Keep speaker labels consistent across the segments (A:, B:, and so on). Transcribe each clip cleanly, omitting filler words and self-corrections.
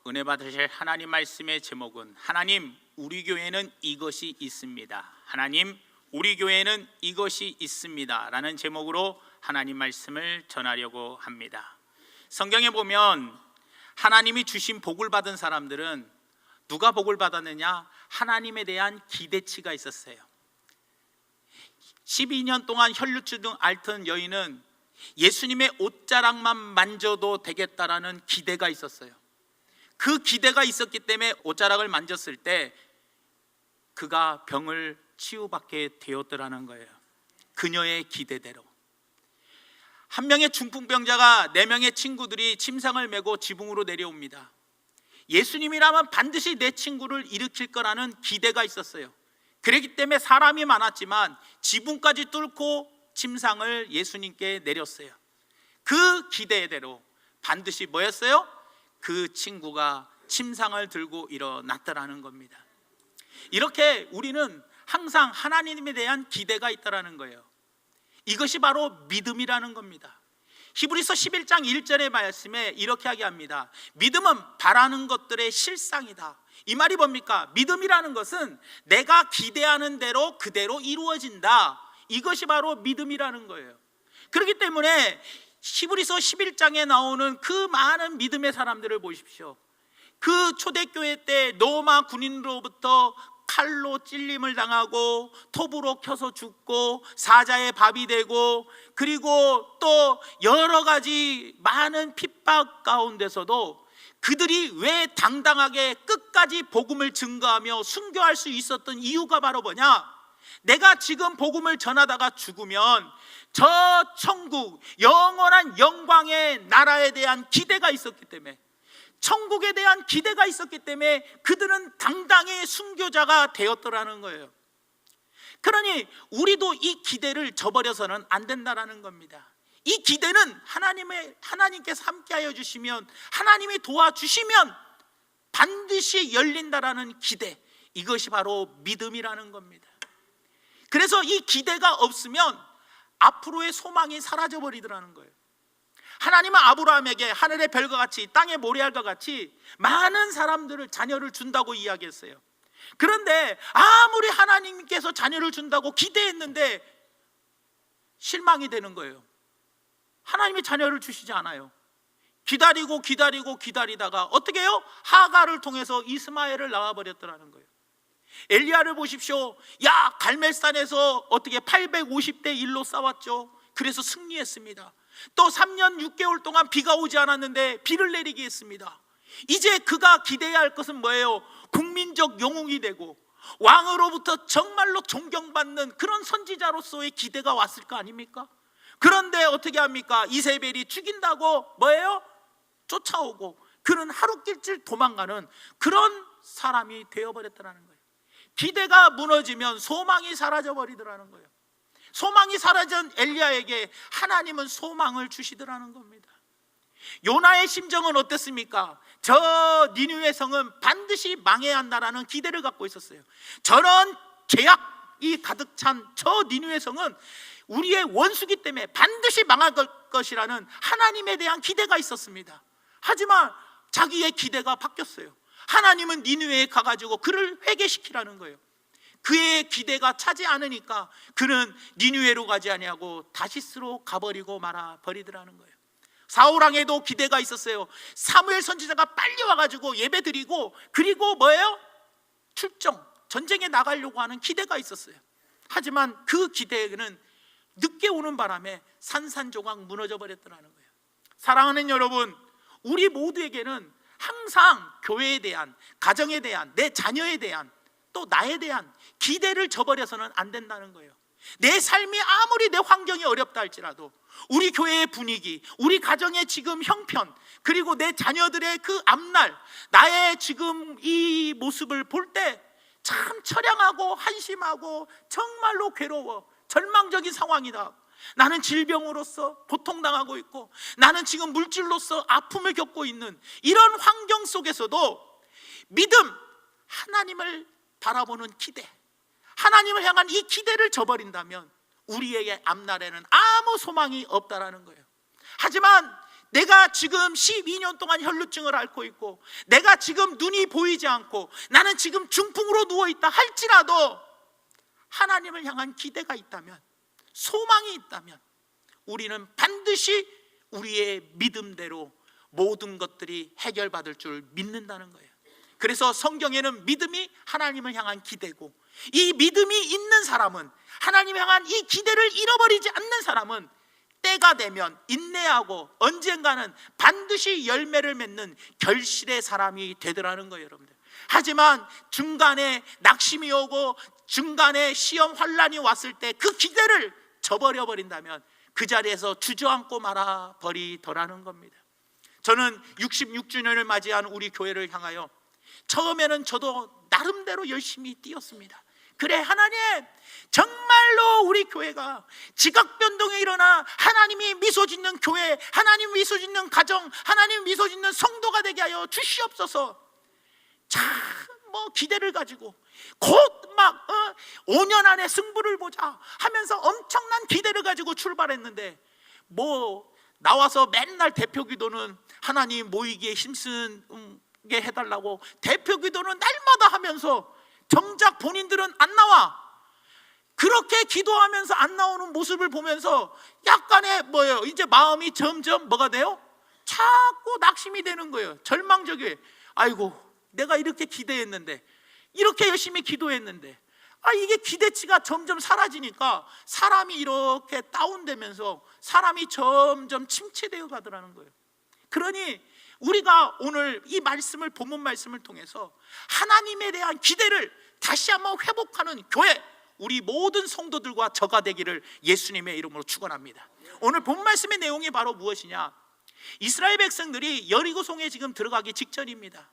A: 은혜 받으실 하나님 말씀의 제목은 하나님 우리 교회는 이것이 있습니다. 하나님 우리 교회는 이것이 있습니다 라는 제목으로 하나님 말씀을 전하려고 합니다. 성경에 보면 하나님이 주신 복을 받은 사람들은 누가 복을 받았느냐? 하나님에 대한 기대치가 있었어요. 12년 동안 혈루증 앓던 여인은 예수님의 옷자락만 만져도 되겠다라는 기대가 있었어요. 그 기대가 있었기 때문에 옷자락을 만졌을 때 그가 병을 치유받게 되었더라는 거예요. 그녀의 기대대로. 한 명의 중풍병자가 4명의 친구들이 침상을 메고 지붕으로 내려옵니다. 예수님이라면 반드시 내 친구를 일으킬 거라는 기대가 있었어요. 그렇기 때문에 사람이 많았지만 지붕까지 뚫고 침상을 예수님께 내렸어요. 그 기대대로 반드시 뭐였어요? 그 친구가 침상을 들고 일어났더라는 겁니다. 이렇게 우리는 항상 하나님에 대한 기대가 있다라는 거예요. 이것이 바로 믿음이라는 겁니다. 히브리서 11장 1절의 말씀에 이렇게 하게 합니다. 믿음은 바라는 것들의 실상이다. 이 말이 뭡니까? 믿음이라는 것은 내가 기대하는 대로 그대로 이루어진다. 이것이 바로 믿음이라는 거예요. 그렇기 때문에 히브리서 11장에 나오는 그 많은 믿음의 사람들을 보십시오. 그 초대교회 때 로마 군인으로부터 칼로 찔림을 당하고 톱으로 켜서 죽고 사자의 밥이 되고 그리고 또 여러 가지 많은 핍박 가운데서도 그들이 왜 당당하게 끝까지 복음을 증거하며 순교할 수 있었던 이유가 바로 뭐냐? 내가 지금 복음을 전하다가 죽으면 저 천국 영원한 영광의 나라에 대한 기대가 있었기 때문에, 천국에 대한 기대가 있었기 때문에 그들은 당당히 순교자가 되었더라는 거예요. 그러니 우리도 이 기대를 저버려서는 안 된다라는 겁니다. 이 기대는 하나님께서 함께하여 주시면, 하나님이 도와주시면 반드시 열린다라는 기대, 이것이 바로 믿음이라는 겁니다. 그래서 이 기대가 없으면 앞으로의 소망이 사라져 버리더라는 거예요. 하나님은 아브라함에게 하늘의 별과 같이 땅의 모래알과 같이 많은 사람들을 자녀를 준다고 이야기했어요. 그런데 아무리 하나님께서 자녀를 준다고 기대했는데 실망이 되는 거예요. 하나님이 자녀를 주시지 않아요. 기다리다가 어떻게 해요? 하가를 통해서 이스마엘을 낳아버렸더라는 거예요. 엘리야를 보십시오. 갈멜산에서 어떻게 850대 1로 싸웠죠. 그래서 승리했습니다. 또 3년 6개월 동안 비가 오지 않았는데 비를 내리게 했습니다. 이제 그가 기대해야 할 것은 뭐예요? 국민적 영웅이 되고 왕으로부터 정말로 존경받는 그런 선지자로서의 기대가 왔을 거 아닙니까? 그런데 어떻게 합니까? 이세벨이 죽인다고 뭐예요? 쫓아오고 그는 하루길질 도망가는 그런 사람이 되어버렸다는 거예요. 기대가 무너지면 소망이 사라져버리더라는 거예요. 소망이 사라진 엘리야에게 하나님은 소망을 주시더라는 겁니다. 요나의 심정은 어땠습니까? 저 니느웨 성은 반드시 망해야 한다라는 기대를 갖고 있었어요. 저런 죄악이 가득 찬 저 니느웨 성은 우리의 원수기 때문에 반드시 망할 것이라는 하나님에 대한 기대가 있었습니다. 하지만 자기의 기대가 바뀌었어요. 하나님은 니느웨에 가가지고 그를 회개시키라는 거예요. 그의 기대가 차지 않으니까 그는 니느웨로 가지 아니하고 다시스로 가버리고 말아버리더라는 거예요. 사울왕에도 기대가 있었어요. 사무엘 선지자가 빨리 와가지고 예배드리고 그리고 뭐예요? 전쟁에 나가려고 하는 기대가 있었어요. 하지만 그 기대는 늦게 오는 바람에 산산조각 무너져 버렸더라는 거예요. 사랑하는 여러분, 우리 모두에게는 항상 교회에 대한, 가정에 대한, 내 자녀에 대한, 또 나에 대한 기대를 저버려서는 안 된다는 거예요. 내 삶이 아무리 내 환경이 어렵다 할지라도 우리 교회의 분위기, 우리 가정의 지금 형편, 그리고 내 자녀들의 그 앞날, 나의 지금 이 모습을 볼 때 참 처량하고 한심하고 정말로 괴로워, 절망적인 상황이다. 나는 질병으로서 고통당하고 있고 나는 지금 물질로서 아픔을 겪고 있는 이런 환경 속에서도 믿음, 하나님을 바라보는 기대, 하나님을 향한 이 기대를 저버린다면 우리에게 앞날에는 아무 소망이 없다라는 거예요. 하지만 내가 지금 12년 동안 혈루증을 앓고 있고, 내가 지금 눈이 보이지 않고, 나는 지금 중풍으로 누워있다 할지라도 하나님을 향한 기대가 있다면, 소망이 있다면 우리는 반드시 우리의 믿음대로 모든 것들이 해결받을 줄 믿는다는 거예요. 그래서 성경에는 믿음이 하나님을 향한 기대고, 이 믿음이 있는 사람은, 하나님을 향한 이 기대를 잃어버리지 않는 사람은 때가 되면 인내하고 언젠가는 반드시 열매를 맺는 결실의 사람이 되더라는 거예요, 여러분들. 하지만 중간에 낙심이 오고 중간에 시험 환란이 왔을 때 그 기대를 저버려 버린다면 그 자리에서 주저앉고 말아 버리더라는 겁니다. 저는 66주년을 맞이한 우리 교회를 향하여 처음에는 저도 나름대로 열심히 뛰었습니다. 그래, 하나님, 정말로 우리 교회가 지각 변동이 일어나 하나님이 미소 짓는 교회, 하나님 미소 짓는 가정, 하나님 미소 짓는 성도가 되게 하여 주시옵소서. 자, 기대를 가지고 곧 막 5년 안에 승부를 보자 하면서 엄청난 기대를 가지고 출발했는데, 나와서 맨날 대표 기도는 하나님 모이기에 힘쓰게 해달라고 대표 기도는 날마다 하면서 정작 본인들은 안 나와. 그렇게 기도하면서 안 나오는 모습을 보면서 약간의 이제 마음이 점점 뭐가 돼요? 자꾸 낙심이 되는 거예요. 절망적이에요. 아이고, 내가 이렇게 기대했는데, 이렇게 열심히 기도했는데, 이게 기대치가 점점 사라지니까 사람이 이렇게 다운되면서 사람이 점점 침체되어 가더라는 거예요. 그러니 우리가 오늘 이 말씀을, 본문 말씀을 통해서 하나님에 대한 기대를 다시 한번 회복하는 교회, 우리 모든 성도들과 저가 되기를 예수님의 이름으로 축원합니다. 오늘 본 말씀의 내용이 바로 무엇이냐? 이스라엘 백성들이 여리고성에 지금 들어가기 직전입니다.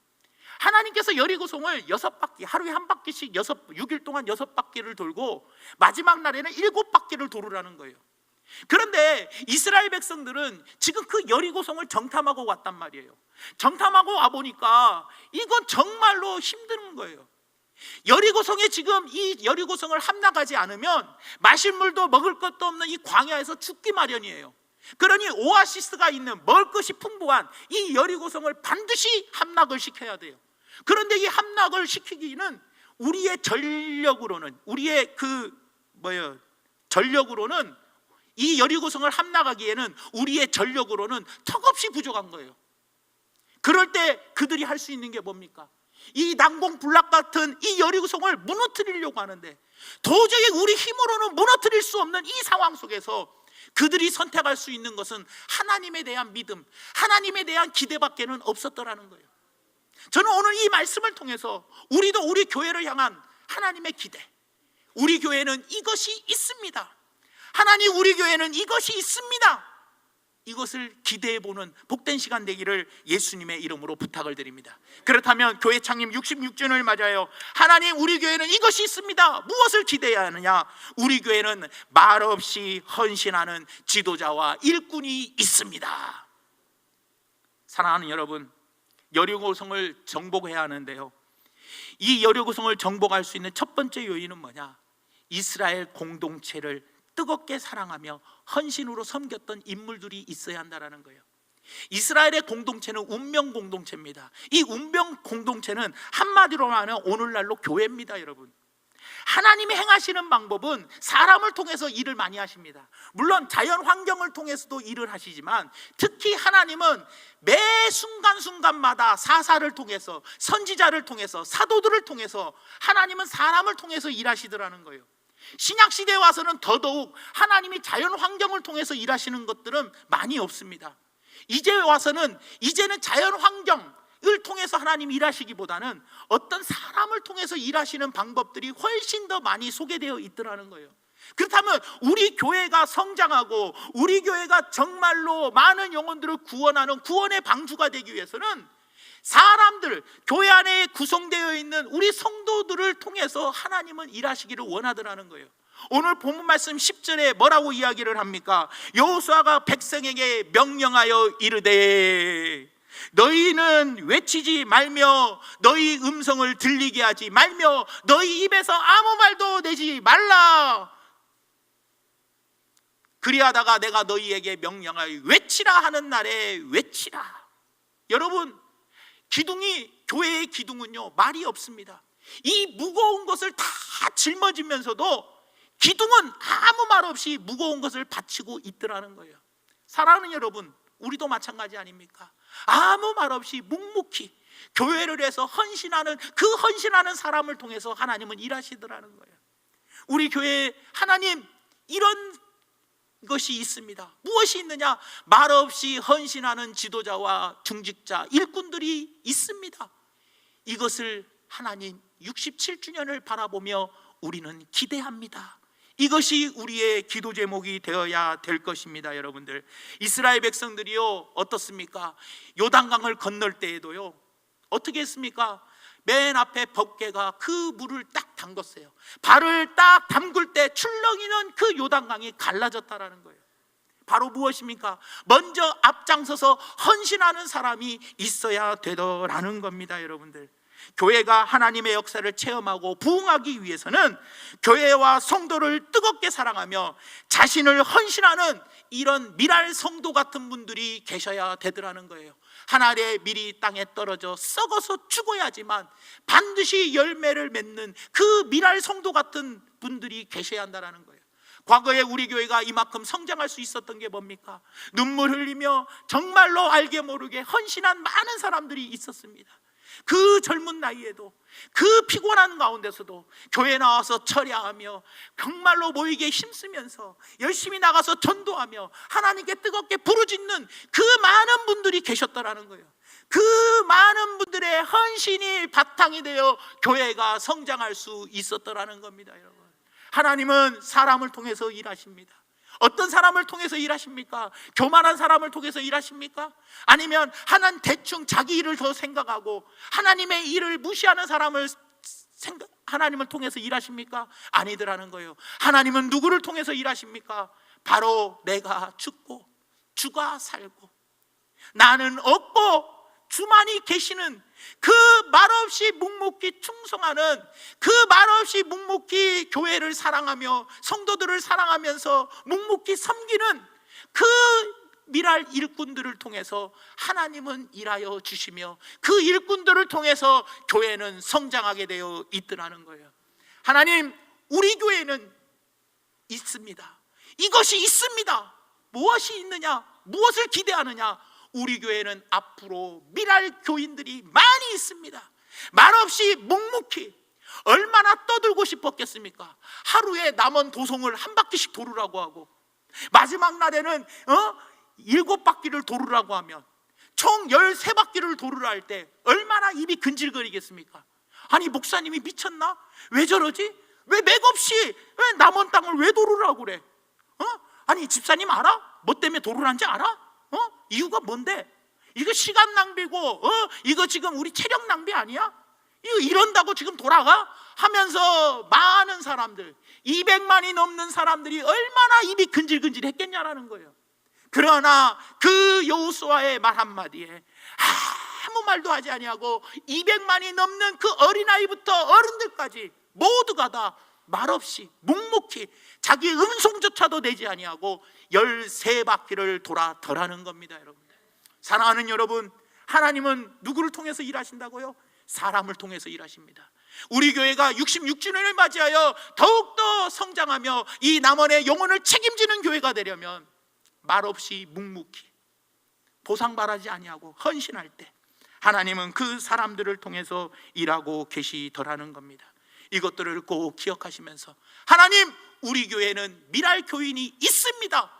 A: 하나님께서 여리고성을 6바퀴, 하루에 한 바퀴씩 6일 동안 6바퀴를 돌고 마지막 날에는 7바퀴를 도르라는 거예요. 그런데 이스라엘 백성들은 지금 그 여리고성을 정탐하고 왔단 말이에요. 정탐하고 와보니까 이건 정말로 힘든 거예요. 여리고성에 지금 이 여리고성을 함락하지 않으면 마실 물도 먹을 것도 없는 이 광야에서 죽기 마련이에요. 그러니 오아시스가 있는, 먹을 것이 풍부한 이 여리고성을 반드시 함락을 시켜야 돼요. 그런데 이 함락을 시키기는 우리의 전력으로는, 전력으로는 이 여리고성을 함락하기에는 우리의 전력으로는 턱없이 부족한 거예요. 그럴 때 그들이 할 수 있는 게 뭡니까? 이 난공불락 같은 이 여리고성을 무너뜨리려고 하는데 도저히 우리 힘으로는 무너뜨릴 수 없는 이 상황 속에서 그들이 선택할 수 있는 것은 하나님에 대한 믿음, 하나님에 대한 기대밖에는 없었더라는 거예요. 저는 오늘 이 말씀을 통해서 우리도 우리 교회를 향한 하나님의 기대, 우리 교회는 이것이 있습니다, 하나님, 우리 교회는 이것이 있습니다, 이것을 기대해보는 복된 시간 되기를 예수님의 이름으로 부탁을 드립니다. 그렇다면 교회 창립 66주년을 맞아요. 하나님, 우리 교회는 이것이 있습니다. 무엇을 기대해야 하느냐? 우리 교회는 말없이 헌신하는 지도자와 일꾼이 있습니다. 사랑하는 여러분, 여리고성을 정복해야 하는데요, 이 여리고성을 정복할 수 있는 첫 번째 요인은 뭐냐? 이스라엘 공동체를 뜨겁게 사랑하며 헌신으로 섬겼던 인물들이 있어야 한다는 거예요. 이스라엘의 공동체는 운명 공동체입니다. 이 운명 공동체는 한마디로 말하면 오늘날로 교회입니다. 여러분, 하나님이 행하시는 방법은 사람을 통해서 일을 많이 하십니다. 물론 자연 환경을 통해서도 일을 하시지만 특히 하나님은 매 순간순간마다 사사를 통해서, 선지자를 통해서, 사도들을 통해서 하나님은 사람을 통해서 일하시더라는 거예요. 신약시대에 와서는 더더욱 하나님이 자연 환경을 통해서 일하시는 것들은 많이 없습니다. 이제는 자연 환경을 통해서 하나님이 일하시기보다는 어떤 사람을 통해서 일하시는 방법들이 훨씬 더 많이 소개되어 있더라는 거예요. 그렇다면 우리 교회가 성장하고 우리 교회가 정말로 많은 영혼들을 구원하는 구원의 방주가 되기 위해서는 사람들, 교회 안에 구성되어 있는 우리 성도들을 통해서 하나님은 일하시기를 원하더라는 거예요. 오늘 본문 말씀 10절에 뭐라고 이야기를 합니까? 여호수아가 백성에게 명령하여 이르되 너희는 외치지 말며 너희 음성을 들리게 하지 말며 너희 입에서 아무 말도 내지 말라. 그리하다가 내가 너희에게 명령하여 외치라 하는 날에 외치라. 여러분, 기둥이, 교회의 기둥은요 말이 없습니다. 이 무거운 것을 다 짊어지면서도 기둥은 아무 말 없이 무거운 것을 받치고 있더라는 거예요. 사랑하는 여러분, 우리도 마찬가지 아닙니까? 아무 말 없이 묵묵히 교회를 해서 헌신하는, 그 헌신하는 사람을 통해서 하나님은 일하시더라는 거예요. 우리 교회에 하나님 이런 것이 있습니다. 무엇이 있느냐? 말 없이 헌신하는 지도자와 중직자, 일꾼들이 있습니다. 이것을 하나님 67주년을 바라보며 우리는 기대합니다. 이것이 우리의 기도 제목이 되어야 될 것입니다. 여러분들, 이스라엘 백성들이요 어떻습니까? 요단강을 건널 때에도요 어떻게 했습니까? 맨 앞에 법궤가 그 물을 딱 담궜어요. 발을 딱 담글 때 출렁이는 그 요단강이 갈라졌다라는 거예요. 바로 무엇입니까? 먼저 앞장서서 헌신하는 사람이 있어야 되더라는 겁니다. 여러분들, 교회가 하나님의 역사를 체험하고 부흥하기 위해서는 교회와 성도를 뜨겁게 사랑하며 자신을 헌신하는 이런 미랄 성도 같은 분들이 계셔야 되더라는 거예요. 하나의 밀이 땅에 떨어져 썩어서 죽어야지만 반드시 열매를 맺는 그 미랄 성도 같은 분들이 계셔야 한다는 거예요. 과거에 우리 교회가 이만큼 성장할 수 있었던 게 뭡니까? 눈물 흘리며 정말로 알게 모르게 헌신한 많은 사람들이 있었습니다. 그 젊은 나이에도, 그 피곤한 가운데서도 교회 나와서 철야하며 정말로 모이게 힘쓰면서 열심히 나가서 전도하며 하나님께 뜨겁게 부르짖는 그 많은 분들이 계셨다라는 거예요. 그 많은 분들의 헌신이 바탕이 되어 교회가 성장할 수 있었더라는 겁니다. 여러분, 하나님은 사람을 통해서 일하십니다. 어떤 사람을 통해서 일하십니까? 교만한 사람을 통해서 일하십니까? 아니면 하나님 대충 자기 일을 더 생각하고 하나님의 일을 무시하는 사람을 하나님을 통해서 일하십니까? 아니더라는 거예요. 하나님은 누구를 통해서 일하십니까? 바로 내가 죽고 주가 살고 나는 없고 주만이 계시는 그 말없이 묵묵히 충성하는, 그 말없이 묵묵히 교회를 사랑하며 성도들을 사랑하면서 묵묵히 섬기는 그 미랄 일꾼들을 통해서 하나님은 일하여 주시며 그 일꾼들을 통해서 교회는 성장하게 되어 있더라는 거예요. 하나님, 우리 교회는 있습니다. 이것이 있습니다. 무엇이 있느냐? 무엇을 기대하느냐? 우리 교회는 앞으로 미랄 교인들이 많이 있습니다. 말없이 묵묵히 얼마나 떠들고 싶었겠습니까? 하루에 남원 도성을 한 바퀴씩 도르라고 하고 마지막 날에는 7바퀴를 도르라고 하면 총 13바퀴를 도르라 할 때 얼마나 입이 근질거리겠습니까? 아니, 목사님이 미쳤나? 왜 저러지? 왜 맥없이 왜 남원 땅을 왜 도르라고 그래? 아니, 집사님 알아? 뭐 때문에 도르라는지 알아? 이유가 뭔데? 이거 시간 낭비고 이거 지금 우리 체력 낭비 아니야? 이거 이런다고 지금 돌아가? 하면서 많은 사람들, 200만이 넘는 사람들이 얼마나 입이 근질근질 했겠냐라는 거예요. 그러나 그 여호수아의 말 한마디에 아무 말도 하지 아니하고 200만이 넘는 그 어린아이부터 어른들까지 모두가 다 말없이 묵묵히 자기 음성조차도 내지 아니하고 13바퀴를 돌아더라는 겁니다. 여러분, 사랑하는 여러분, 하나님은 누구를 통해서 일하신다고요? 사람을 통해서 일하십니다. 우리 교회가 66주년을 맞이하여 더욱더 성장하며 이 남원의 영혼을 책임지는 교회가 되려면 말없이 묵묵히 보상 바라지 아니하고 헌신할 때 하나님은 그 사람들을 통해서 일하고 계시더라는 겁니다. 이것들을 꼭 기억하시면서 하나님, 우리 교회는 미랄 교인이 있습니다.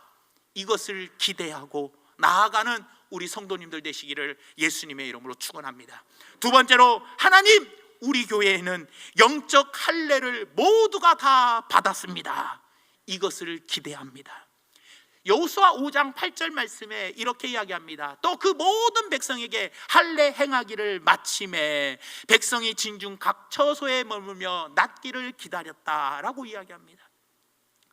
A: 이것을 기대하고 나아가는 우리 성도님들 되시기를 예수님의 이름으로 축원합니다. 두 번째로, 하나님, 우리 교회에는 영적 할례를 모두가 다 받았습니다. 이것을 기대합니다. 여호수아 5장 8절 말씀에 이렇게 이야기합니다. 또 그 모든 백성에게 할례 행하기를 마침에 백성이 진중 각 처소에 머물며 낫기를 기다렸다라고 이야기합니다.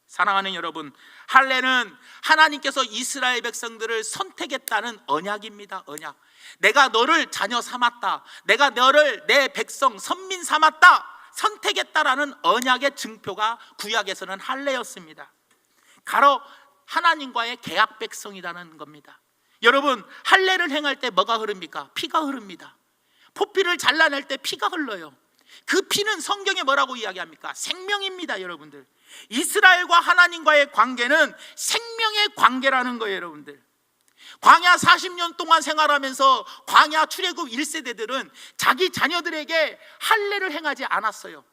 A: 사랑하는 여러분, 할례는 하나님께서 이스라엘 백성들을 선택했다는 언약입니다. 언약. 내가 너를 자녀 삼았다, 내가 너를 내 백성 선민 삼았다, 선택했다라는 언약의 증표가 구약에서는 할례였습니다. 가로 하나님과의 계약 백성이라는 겁니다. 여러분, 할례를 행할 때 뭐가 흐릅니까? 피가 흐릅니다. 포피를 잘라낼 때 피가 흘러요. 그 피는 성경에 뭐라고 이야기합니까? 생명입니다. 여러분들, 이스라엘과 하나님과의 관계는 생명의 관계라는 거예요. 여러분들, 광야 40년 동안 생활하면서 광야 출애굽 1세대들은 자기 자녀들에게 할례를 행하지 않았어요.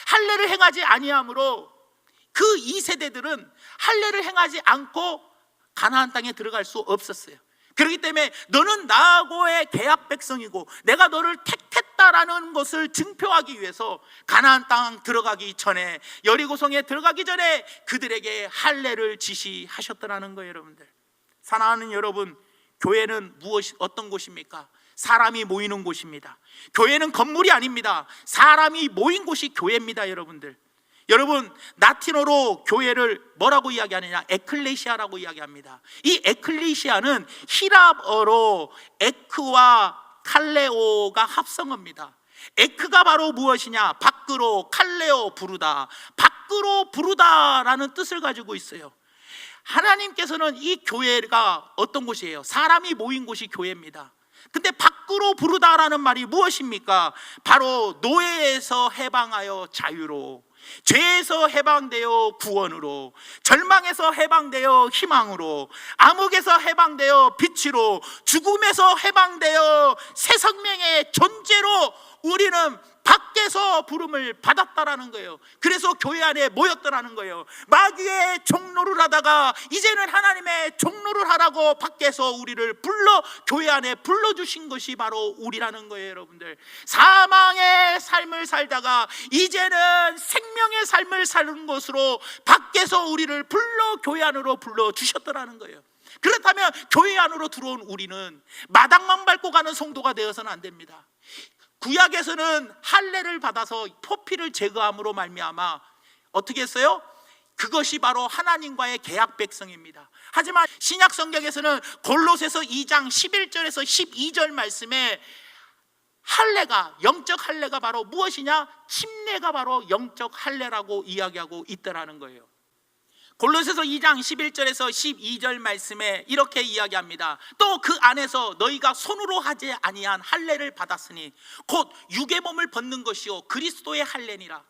A: 할례를 행하지 아니함으로 그 2세대들은 할례를 행하지 않고 가나안 땅에 들어갈 수 없었어요. 그렇기 때문에 너는 나하고의 계약 백성이고 내가 너를 택했다라는 것을 증표하기 위해서 가나안 땅 들어가기 전에, 여리고성에 들어가기 전에 그들에게 할례를 지시하셨더라는 거예요. 여러분들, 사랑하는 여러분, 교회는 어떤 곳입니까? 사람이 모이는 곳입니다. 교회는 건물이 아닙니다. 사람이 모인 곳이 교회입니다. 여러분, 라틴어로 교회를 뭐라고 이야기하느냐? 에클레시아라고 이야기합니다. 이 에클레시아는 히랍어로 에크와 칼레오가 합성어입니다. 에크가 바로 무엇이냐? 밖으로, 칼레오 부르다, 밖으로 부르다라는 뜻을 가지고 있어요. 하나님께서는 이 교회가 어떤 곳이에요? 사람이 모인 곳이 교회입니다. 근데 밖으로 부르다라는 말이 무엇입니까? 바로 노예에서 해방하여 자유로, 죄에서 해방되어 구원으로, 절망에서 해방되어 희망으로, 암흑에서 해방되어 빛으로, 죽음에서 해방되어 새 생명의 존재로 우리는 밖에서 부름을 받았다라는 거예요. 그래서 교회 안에 모였더라는 거예요. 마귀의 종로를 하다가 이제는 하나님의 종로를 하라고 밖에서 우리를 교회 안에 불러주신 것이 바로 우리라는 거예요. 여러분들, 사망의 삶을 살다가 이제는 생명의 삶을 사는 것으로 밖에서 우리를 교회 안으로 불러주셨더라는 거예요. 그렇다면 교회 안으로 들어온 우리는 마당만 밟고 가는 성도가 되어서는 안 됩니다. 구약에서는 할례를 받아서 포피를 제거함으로 말미암아 어떻게 했어요? 그것이 바로 하나님과의 계약 백성입니다. 하지만 신약 성경에서는 골로새서 2장 11절에서 12절 말씀에 할례가, 영적 할례가 바로 무엇이냐? 침례가 바로 영적 할례라고 이야기하고 있다라는 거예요. 골로새서 2장 11절에서 12절 말씀에 이렇게 이야기합니다. 또 그 안에서 너희가 손으로 하지 아니한 할례를 받았으니 곧 육의 몸을 벗는 것이요 그리스도의 할례니라.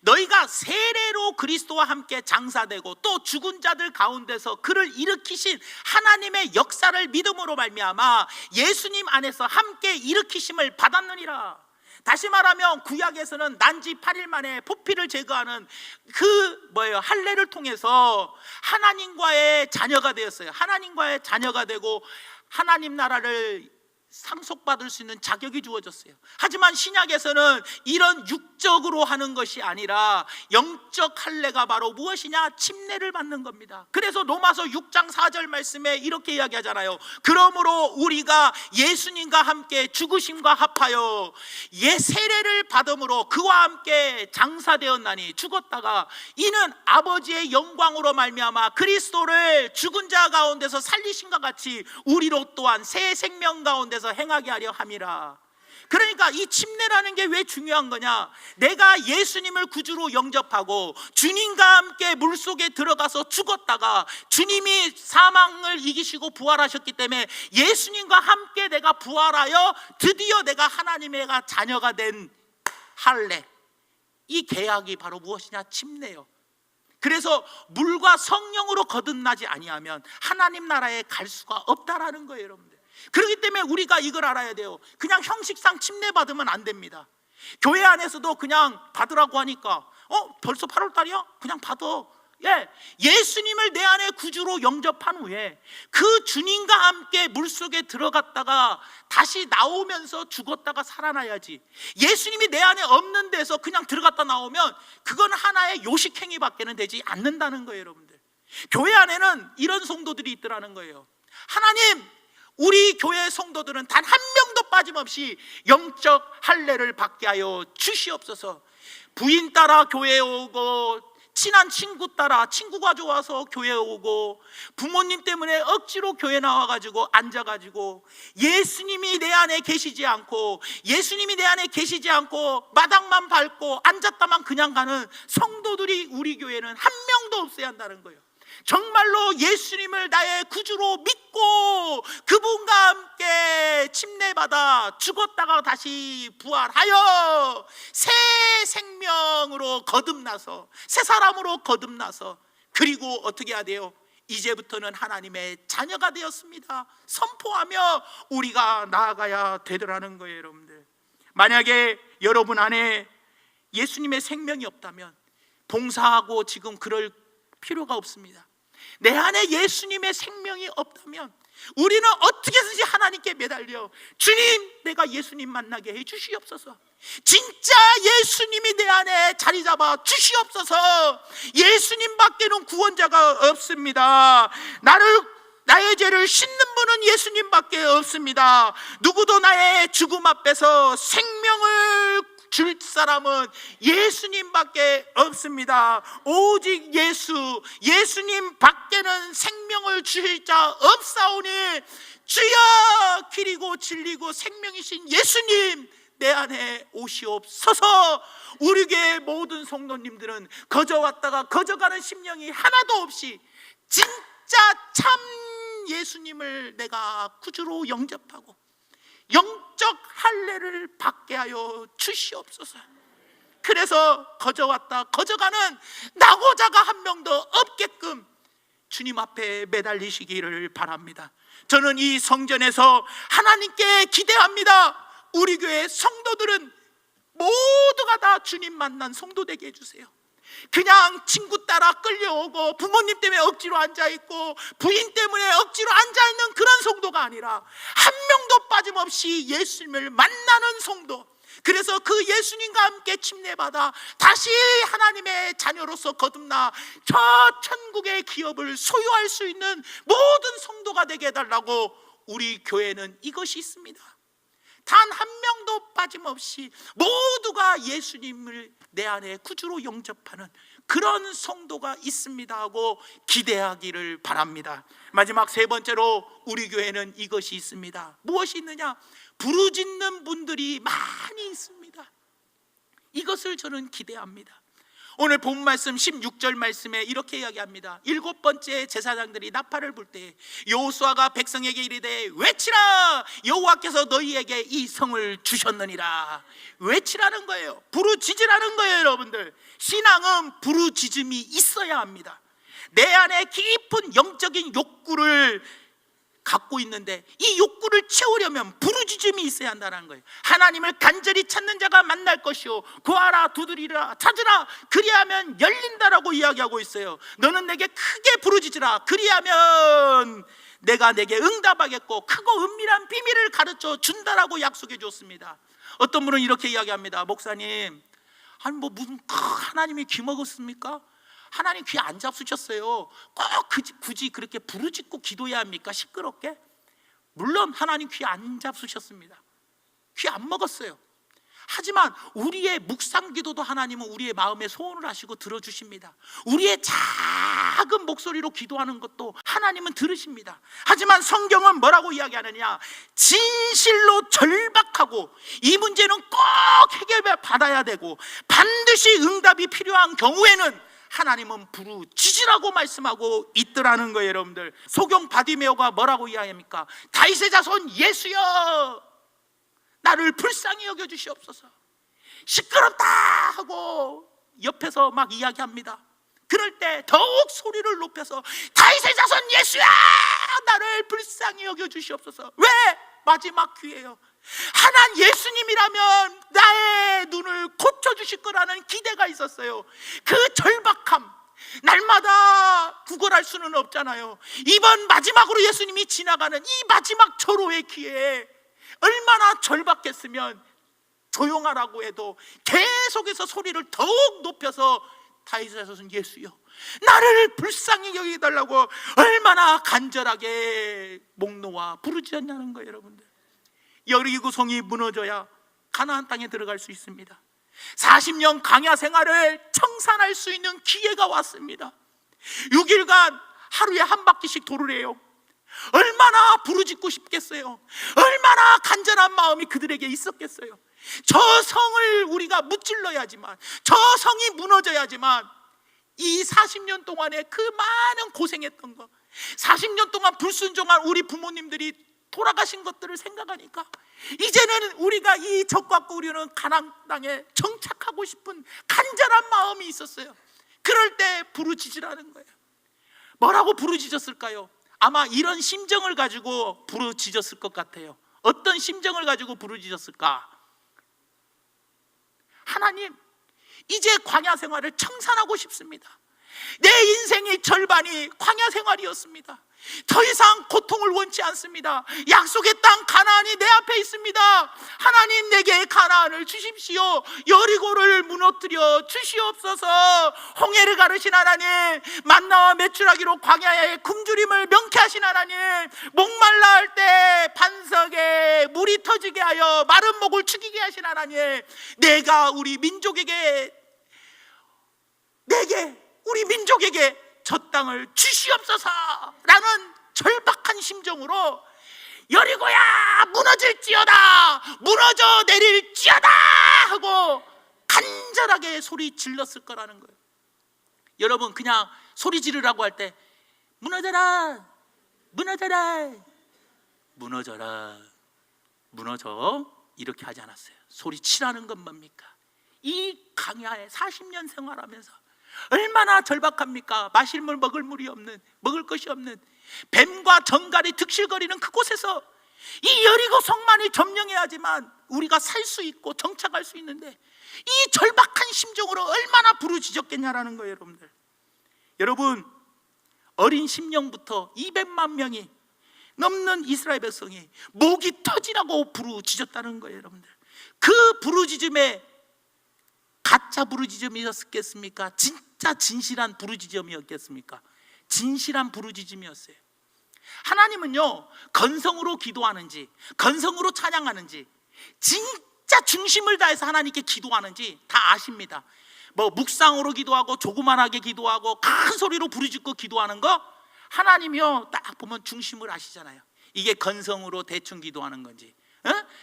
A: 너희가 세례로 그리스도와 함께 장사되고 또 죽은 자들 가운데서 그를 일으키신 하나님의 역사를 믿음으로 말미암아 예수님 안에서 함께 일으키심을 받았느니라. 다시 말하면 구약에서는 난지 8일 만에 포피를 제거하는 할례를 통해서 하나님과의 자녀가 되었어요. 하나님과의 자녀가 되고 하나님 나라를 상속받을 수 있는 자격이 주어졌어요. 하지만 신약에서는 이런 육적으로 하는 것이 아니라 영적 할례가 바로 무엇이냐? 침례를 받는 겁니다. 그래서 로마서 6장 4절 말씀에 이렇게 이야기하잖아요. 그러므로 우리가 예수님과 함께 죽으심과 합하여 세례를 받음으로 그와 함께 장사되었나니, 죽었다가 이는 아버지의 영광으로 말미암아 그리스도를 죽은 자 가운데서 살리심과 같이 우리로 또한 새 생명 가운데서 행하게 하려 함이라. 그러니까 이 침례라는 게 왜 중요한 거냐? 내가 예수님을 구주로 영접하고 주님과 함께 물속에 들어가서 죽었다가 주님이 사망을 이기시고 부활하셨기 때문에 예수님과 함께 내가 부활하여 드디어 내가 하나님의 자녀가 된 할례, 이 계약이 바로 무엇이냐? 침례요. 그래서 물과 성령으로 거듭나지 아니하면 하나님 나라에 갈 수가 없다라는 거예요. 여러분들, 그렇기 때문에 우리가 이걸 알아야 돼요. 그냥 형식상 침례 받으면 안 됩니다. 교회 안에서도 그냥 받으라고 하니까 벌써 8월 달이야? 그냥 받아. 예수님을 내 안에 구주로 영접한 후에 그 주님과 함께 물속에 들어갔다가 다시 나오면서 죽었다가 살아나야지. 예수님이 내 안에 없는 데서 그냥 들어갔다 나오면 그건 하나의 요식행위밖에는 되지 않는다는 거예요. 여러분들, 교회 안에는 이런 성도들이 있더라는 거예요. 하나님, 우리 교회 성도들은 단 한 명도 빠짐없이 영적 할례를 받게 하여 주시옵소서. 부인 따라 교회에 오고, 친한 친구 따라, 친구가 좋아서 교회에 오고, 부모님 때문에 억지로 교회 나와가지고 앉아가지고 예수님이 내 안에 계시지 않고 마당만 밟고 앉았다만 그냥 가는 성도들이 우리 교회는 한 명도 없어야 한다는 거예요. 정말로 예수님을 나의 구주로 믿고 그분과 함께 침례받아 죽었다가 다시 부활하여 새 생명으로 거듭나서, 새 사람으로 거듭나서, 그리고 어떻게 해야 돼요? 이제부터는 하나님의 자녀가 되었습니다 선포하며 우리가 나아가야 되더라는 거예요. 여러분들, 만약에 여러분 안에 예수님의 생명이 없다면 봉사하고 지금 그럴 필요가 없습니다. 내 안에 예수님의 생명이 없다면 우리는 어떻게든지 하나님께 매달려, 주님, 내가 예수님 만나게 해 주시옵소서. 진짜 예수님이 내 안에 자리 잡아 주시옵소서. 예수님밖에는 구원자가 없습니다. 나의 죄를 씻는 분은 예수님밖에 없습니다. 누구도 나의 죽음 앞에서 생명을 줄 사람은 예수님밖에 없습니다. 오직 예수님 밖에는 생명을 주실 자 없사오니 주여, 길이고 진리고 생명이신 예수님, 내 안에 오시옵소서. 우리 교회 모든 성도님들은 거저 왔다가 거저 가는 심령이 하나도 없이 진짜 참 예수님을 내가 구주로 영접하고 영적 할례를 받게 하여 주시옵소서. 그래서 거저 왔다 거저 가는 낙오자가 한 명도 없게끔 주님 앞에 매달리시기를 바랍니다. 저는 이 성전에서 하나님께 기대합니다. 우리 교회 성도들은 모두가 다 주님 만난 성도 되게 해주세요. 그냥 친구 따라 끌려오고 부모님 때문에 억지로 앉아있고 부인 때문에 억지로 앉아있는 그런 성도가 아니라 한 명도 빠짐없이 예수님을 만나는 성도, 그래서 그 예수님과 함께 침례받아 다시 하나님의 자녀로서 거듭나 저 천국의 기업을 소유할 수 있는 모든 성도가 되게 해달라고 우리 교회는 이것이 있습니다. 단 한 명도 빠짐없이 모두가 예수님을 내 안에 구주로 영접하는 그런 성도가 있습니다 하고 기대하기를 바랍니다. 마지막 세 번째로 우리 교회는 이것이 있습니다. 무엇이 있느냐? 부르짖는 분들이 많이 있습니다. 이것을 저는 기대합니다. 오늘 본 말씀 16절 말씀에 이렇게 이야기합니다. 7번째 제사장들이 나팔을 불 때 여호수아가 백성에게 이르되 외치라, 여호와께서 너희에게 이 성을 주셨느니라. 외치라는 거예요. 부르짖으라는 거예요. 여러분들, 신앙은 부르짖음이 있어야 합니다. 내 안에 깊은 영적인 욕구를 갖고 있는데 이 욕구를 채우려면 부르짖음이 있어야 한다는 거예요. 하나님을 간절히 찾는 자가 만날 것이요 구하라, 두드리라, 찾으라, 그리하면 열린다라고 이야기하고 있어요. 너는 내게 크게 부르짖으라, 그리하면 내가 내게 응답하겠고 크고 은밀한 비밀을 가르쳐 준다라고 약속해 줬습니다. 어떤 분은 이렇게 이야기합니다. 목사님, 아니 뭐 무슨 하나님이 귀 먹었습니까? 하나님 귀 안 잡수셨어요. 꼭 굳이 그렇게 부르짖고 기도해야 합니까? 시끄럽게? 물론 하나님 귀 안 잡수셨습니다. 귀 안 먹었어요. 하지만 우리의 묵상 기도도 하나님은 우리의 마음에 소원을 하시고 들어주십니다. 우리의 작은 목소리로 기도하는 것도 하나님은 들으십니다. 하지만 성경은 뭐라고 이야기하느냐? 진실로 절박하고 이 문제는 꼭 해결받아야 되고 반드시 응답이 필요한 경우에는 하나님은 부르짖으라고 말씀하고 있더라는 거예요. 여러분들, 소경 바디메오가 뭐라고 이야기합니까? 다윗의 자손 예수여, 나를 불쌍히 여겨주시옵소서. 시끄럽다 하고 옆에서 막 이야기합니다. 그럴 때 더욱 소리를 높여서 다윗의 자손 예수야, 나를 불쌍히 여겨주시옵소서. 왜? 마지막 기회예요. 하나님 예수님이라면 나의 눈을 고쳐주실 거라는 기대가 있었어요. 그 절박함, 날마다 구걸할 수는 없잖아요. 이번 마지막으로 예수님이 지나가는 이 마지막 절호의 기회에 얼마나 절박했으면 조용하라고 해도 계속해서 소리를 더욱 높여서 다윗의 자손 예수여, 나를 불쌍히 여기달라고 얼마나 간절하게 목 놓아 부르짖었냐는 거예요. 여러분들, 여리고 성이 무너져야 가나안 땅에 들어갈 수 있습니다. 40년 광야 생활을 청산할 수 있는 기회가 왔습니다. 6일간 하루에 한 바퀴씩 도를 해요. 얼마나 부르짖고 싶겠어요. 얼마나 간절한 마음이 그들에게 있었겠어요. 저 성을 우리가 무찔러야지만, 저 성이 무너져야지만 이 40년 동안에 그 많은 고생했던 거, 40년 동안 불순종한 우리 부모님들이 돌아가신 것들을 생각하니까 이제는 우리가 이 적과 꾸려는 가나안 땅에 정착하고 싶은 간절한 마음이 있었어요. 그럴 때 부르짖으라는 거예요. 뭐라고 부르짖었을까요? 아마 이런 심정을 가지고 부르짖었을 것 같아요. 어떤 심정을 가지고 부르짖었을까? 하나님, 이제 광야 생활을 청산하고 싶습니다. 내 인생의 절반이 광야 생활이었습니다. 더 이상 고통을 원치 않습니다. 약속의 땅 가나안이 내 앞에 있습니다. 하나님, 내게 가나안을 주십시오. 여리고를 무너뜨려 주시옵소서. 홍해를 가르신 하나님, 만나와 메추라기로 광야에 굶주림을 명쾌하신 하나님, 목말라 할 때 반석에 물이 터지게 하여 마른 목을 죽이게 하신 하나님, 내가 우리 민족에게 저 땅을 주시옵소서라는 절박한 심정으로 여리고야 무너질지어다, 무너져 내릴지어다 하고 간절하게 소리 질렀을 거라는 거예요. 여러분, 그냥 소리 지르라고 할 때 무너져라, 무너져라, 무너져라, 무너져 이렇게 하지 않았어요. 소리 치라는 건 뭡니까? 이 강야에 40년 생활하면서 얼마나 절박합니까? 마실 물, 먹을 것이 없는 뱀과 정갈이 득실거리는 그곳에서 이 여리고 성만이 점령해야지만 우리가 살 수 있고 정착할 수 있는데 이 절박한 심정으로 얼마나 부르짖었겠냐라는 거예요. 여러분, 어린 심령부터 200만 명이 넘는 이스라엘 백성이 목이 터지라고 부르짖었다는 거예요. 여러분들, 그 부르짖음에 가짜 부르짖음이었겠습니까? 진짜 진실한 부르짖음이었겠습니까? 진실한 부르짖음이었어요. 하나님은요, 건성으로 기도하는지 건성으로 찬양하는지 진짜 중심을 다해서 하나님께 기도하는지 다 아십니다. 뭐 묵상으로 기도하고 조그만하게 기도하고 큰 소리로 부르짖고 기도하는 거, 하나님이요 딱 보면 중심을 아시잖아요. 이게 건성으로 대충 기도하는 건지,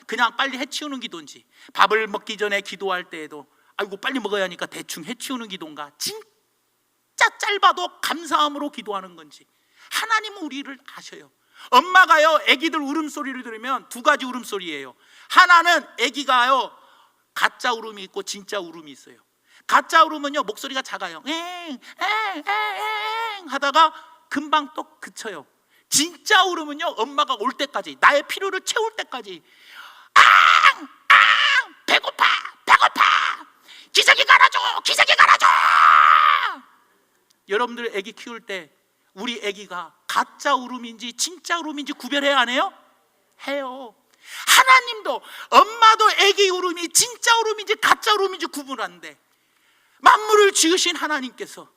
A: 그냥 빨리 해치우는 기도인지, 밥을 먹기 전에 기도할 때에도 아이고 빨리 먹어야 하니까 대충 해치우는 기도인가, 진짜 짧아도 감사함으로 기도하는 건지 하나님은 우리를 아셔요. 엄마가요 아기들 울음소리를 들으면 두 가지 울음소리예요. 하나는 아기가요 가짜 울음이 있고 진짜 울음이 있어요. 가짜 울음은요 목소리가 작아요. 엥 하다가 금방 또 그쳐요. 진짜 울음은요 엄마가 올 때까지, 나의 필요를 채울 때까지 배고파 기저귀 갈아줘. 여러분들 아기 키울 때 우리 아기가 가짜 울음인지 진짜 울음인지 구별해야 안 해요? 해요. 하나님도 엄마도 아기 울음이 진짜 울음인지 가짜 울음인지 구분하는데, 만물을 지으신 하나님께서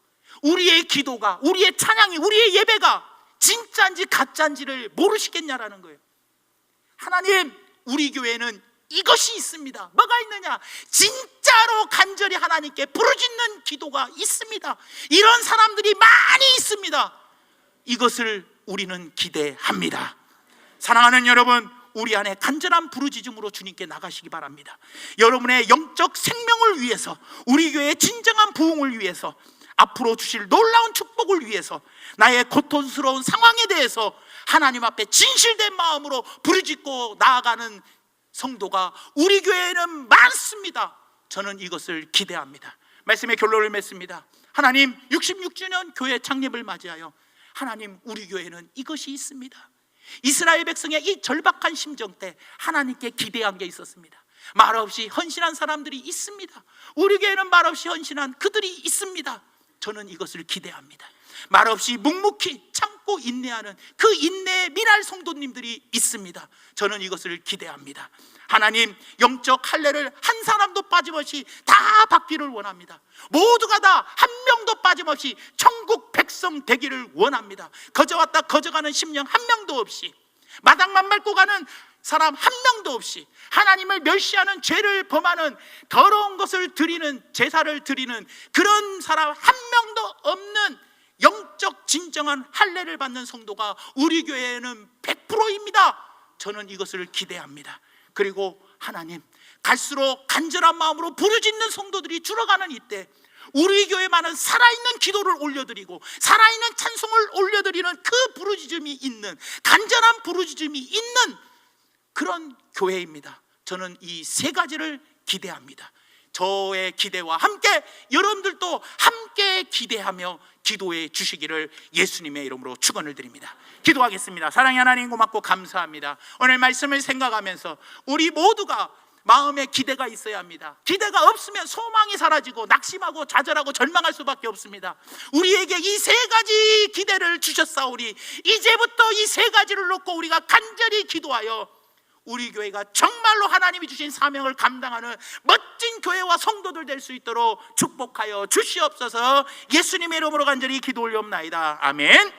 A: 우리의 기도가, 우리의 찬양이, 우리의 예배가 진짜인지 가짜인지를 모르시겠냐라는 거예요. 하나님, 우리 교회는 이것이 있습니다. 뭐가 있느냐? 진짜로 간절히 하나님께 부르짖는 기도가 있습니다. 이런 사람들이 많이 있습니다. 이것을 우리는 기대합니다. 사랑하는 여러분, 우리 안에 간절한 부르짖음으로 주님께 나가시기 바랍니다. 여러분의 영적 생명을 위해서, 우리 교회의 진정한 부흥을 위해서, 앞으로 주실 놀라운 축복을 위해서, 나의 고통스러운 상황에 대해서 하나님 앞에 진실된 마음으로 부르짖고 나아가는 성도가 우리 교회에는 많습니다. 저는 이것을 기대합니다. 말씀의 결론을 맺습니다. 하나님, 66주년 교회 창립을 맞이하여 하나님, 우리 교회는 이것이 있습니다. 이스라엘 백성의 이 절박한 심정 때 하나님께 기대한 게 있었습니다. 말없이 헌신한 사람들이 있습니다. 우리 교회는 말없이 헌신한 그들이 있습니다. 저는 이것을 기대합니다. 말없이 묵묵히 참고 인내하는 그 인내의 미랄 성도님들이 있습니다. 저는 이것을 기대합니다. 하나님, 영적 할례를 한 사람도 빠짐없이 다 받기를 원합니다. 모두가 다 한 명도 빠짐없이 천국 백성 되기를 원합니다. 거저왔다 거저가는 심령 한 명도 없이, 마당만 밟고 가는 사람 한 명도 없이, 하나님을 멸시하는 죄를 범하는 더러운 것을 드리는, 제사를 드리는 그런 사람 한 명도 없는 영적 진정한 할례를 받는 성도가 우리 교회에는 100%입니다. 저는 이것을 기대합니다. 그리고 하나님, 갈수록 간절한 마음으로 부르짖는 성도들이 줄어가는 이때 우리 교회만은 살아있는 기도를 올려드리고 살아있는 찬송을 올려드리는 그 부르짖음이 있는, 간절한 부르짖음이 있는 그런 교회입니다. 저는 이 세 가지를 기대합니다. 저의 기대와 함께 여러분들도 함께 기대하며 기도해 주시기를 예수님의 이름으로 축원을 드립니다. 기도하겠습니다. 사랑의 하나님, 고맙고 감사합니다. 오늘 말씀을 생각하면서 우리 모두가 마음에 기대가 있어야 합니다. 기대가 없으면 소망이 사라지고 낙심하고 좌절하고 절망할 수밖에 없습니다. 우리에게 이 세 가지 기대를 주셨사오니 이제부터 이 세 가지를 놓고 우리가 간절히 기도하여 우리 교회가 정말로 하나님이 주신 사명을 감당하는 멋진 교회와 성도들 될 수 있도록 축복하여 주시옵소서. 예수님의 이름으로 간절히 기도 올리옵나이다. 아멘.